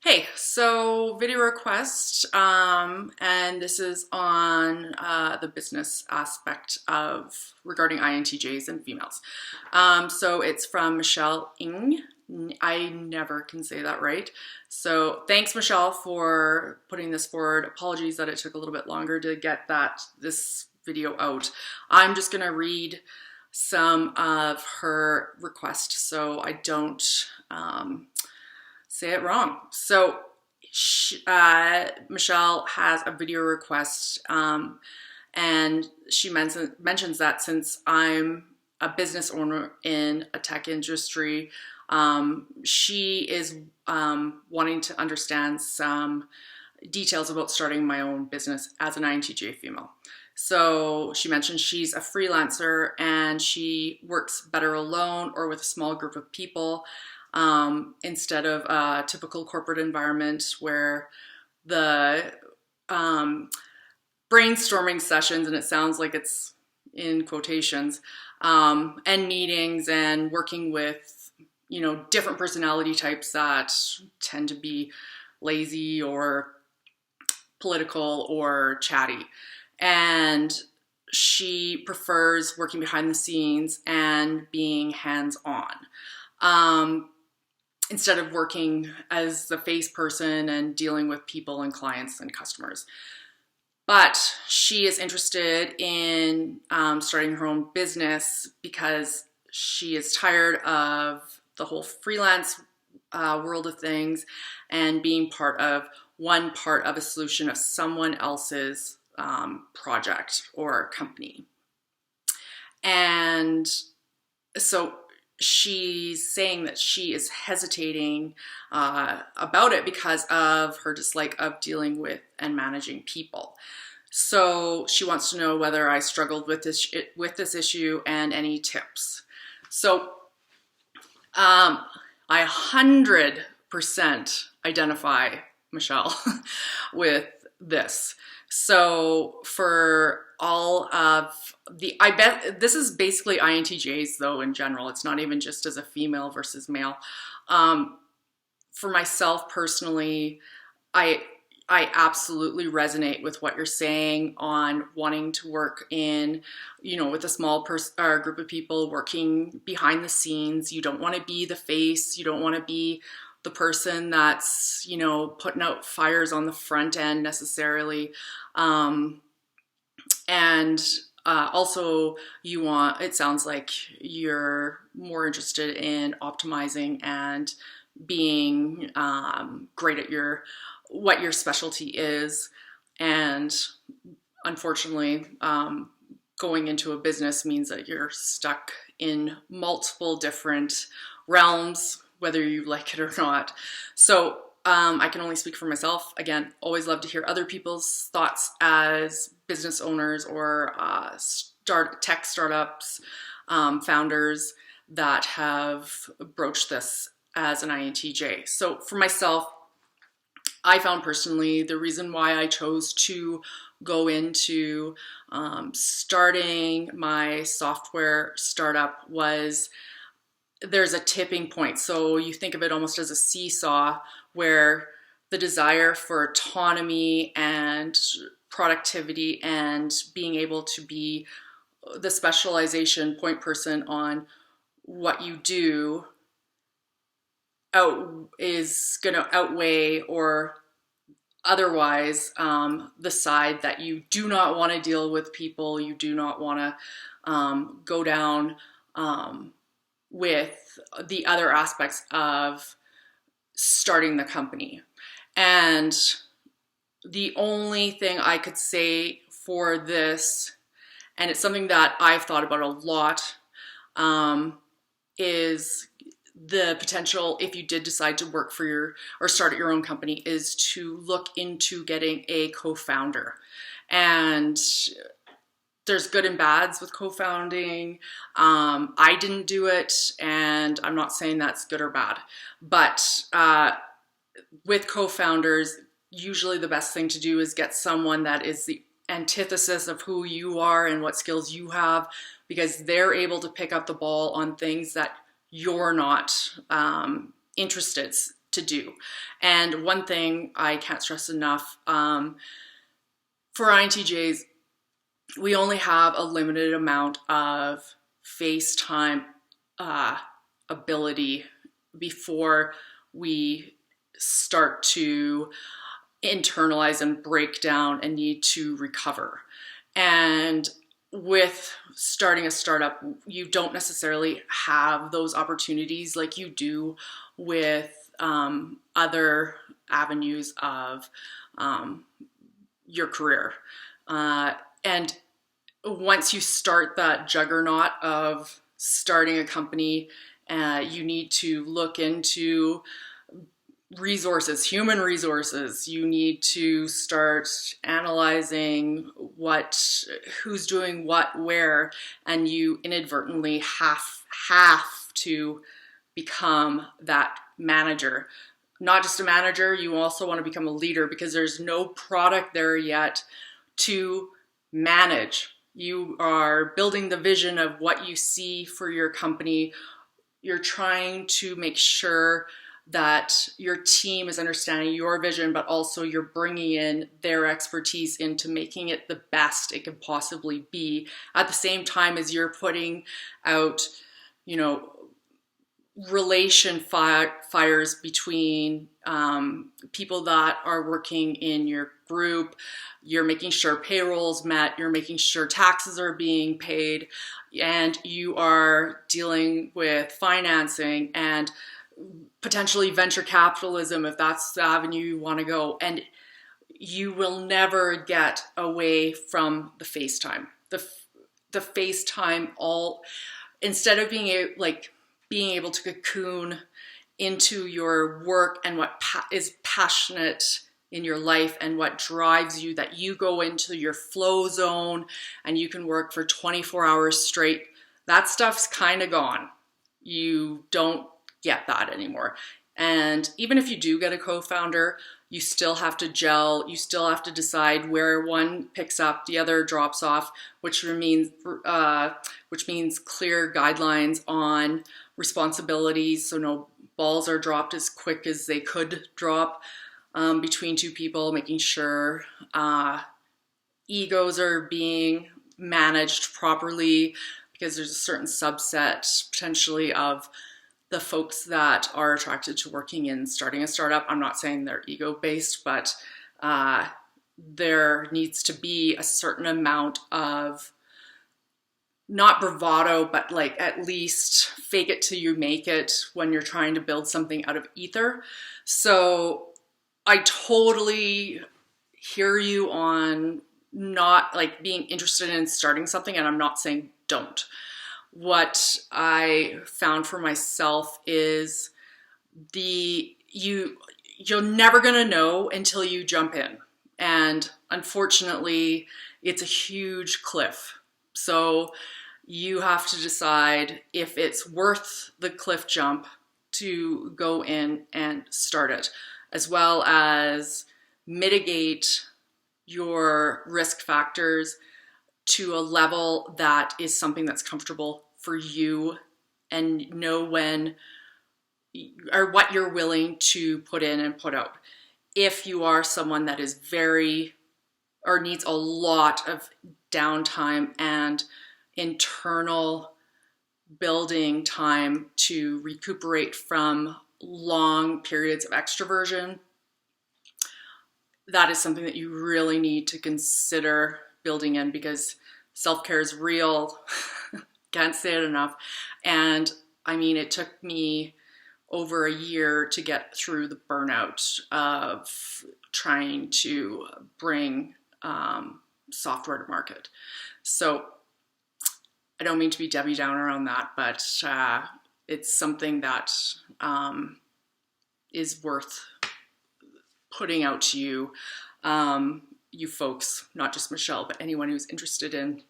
Hey, so video request, and this is on the business aspect of regarding INTJs and females. So it's from Michelle Ng. I never can say that right. So thanks, Michelle, for putting this forward. Apologies that it took a little bit longer to get this video out. I'm just gonna read some of her requests so I don't say it wrong. So Michelle has a video request, and she mentions that since I'm a business owner in a tech industry, she is wanting to understand some details about starting my own business as an INTJ female. So she mentioned she's a freelancer and she works better alone or with a small group of people, instead of a typical corporate environment where the brainstorming sessions, and it sounds like it's in quotations, and meetings and working with, different personality types that tend to be lazy or political or chatty. And she prefers working behind the scenes and being hands-on. Instead of working as the face person and dealing with people and clients and customers. But she is interested in starting her own business because she is tired of the whole freelance world of things and being one part of a solution of someone else's project or company. And so she's saying that she is hesitating about it because of her dislike of dealing with and managing people. So she wants to know whether I struggled with this issue and any tips. So I 100% identify, Michelle, with this. So for all of I bet this is basically INTJs though in general. It's not even just as a female versus male. For myself personally, I absolutely resonate with what you're saying on wanting to work in, with a small group of people working behind the scenes. You don't want to be the face. You don't want to be the person that's, putting out fires on the front end necessarily. Also it sounds like you're more interested in optimizing and being great at what your specialty is. And unfortunately, going into a business means that you're stuck in multiple different realms, whether you like it or not. So I can only speak for myself. Again, always love to hear other people's thoughts as business owners or tech startups, founders that have broached this as an INTJ. So for myself, I found personally the reason why I chose to go into starting my software startup was there's a tipping point. So you think of it almost as a seesaw where the desire for autonomy and productivity and being able to be the specialization point person on what you do is going to outweigh or otherwise the side that you do not want to deal with people, you do not want to go down with the other aspects of starting the company. And the only thing I could say for this, and it's something that I've thought about a lot, is the potential, if you did decide to work for or start your own company, is to look into getting a co-founder. And there's good and bads with co-founding. I didn't do it, and I'm not saying that's good or bad. But with co-founders, usually the best thing to do is get someone that is the antithesis of who you are and what skills you have, because they're able to pick up the ball on things that you're not interested to do. And one thing I can't stress enough, for INTJs, we only have a limited amount of face time ability before we start to internalize and break down and need to recover. And with starting a startup, you don't necessarily have those opportunities like you do with other avenues of your career. And once you start that juggernaut of starting a company, you need to look into resources, human resources. You need to start analyzing who's doing what, where, and you inadvertently have to become that manager. Not just a manager, you also want to become a leader, because there's no product there yet to manage. You are building the vision of what you see for your company. You're trying to make sure that your team is understanding your vision, but also you're bringing in their expertise into making it the best it can possibly be, at the same time as you're putting out, relation fires between people that are working in your group. You're making sure payroll's met, you're making sure taxes are being paid, and you are dealing with financing and potentially venture capitalism if that's the avenue you want to go. And you will never get away from the FaceTime. The FaceTime, instead of being able to cocoon into your work and what is passionate in your life and what drives you, that you go into your flow zone and you can work for 24 hours straight, that stuff's kind of gone. You don't get that anymore. And even if you do get a co-founder, you still have to gel. You still have to decide where one picks up, the other drops off, which means clear guidelines on responsibilities, so no balls are dropped as quick as they could drop between two people, making sure egos are being managed properly, because there's a certain subset potentially of the folks that are attracted to working in starting a startup. I'm not saying they're ego-based, but there needs to be a certain amount of, not bravado, but at least fake it till you make it when you're trying to build something out of ether. So I totally hear you on not being interested in starting something, and I'm not saying don't. What I found for myself is you're never gonna know until you jump in. And unfortunately, it's a huge cliff. So you have to decide if it's worth the cliff jump to go in and start it, as well as mitigate your risk factors to a level that is something that's comfortable for you, and know when or what you're willing to put in and put out. If you are someone that is needs a lot of downtime and internal building time to recuperate from long periods of extroversion, that is something that you really need to consider building in, because self-care is real. Can't say it enough. And I mean, it took me over a year to get through the burnout of trying to bring software to market. So I don't mean to be Debbie Downer on that, but it's something that is worth putting out to you, you folks, not just Michelle, but anyone who's interested in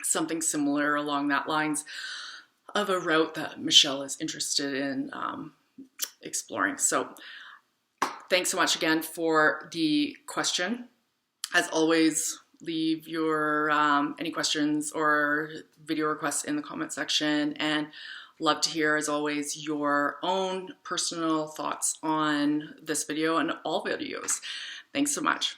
something similar along that lines of a route that Michelle is interested in exploring. So thanks so much again for the question. As always, leave your any questions or video requests in the comment section, and Love to hear, as always, your own personal thoughts on this video and all videos. Thanks so much.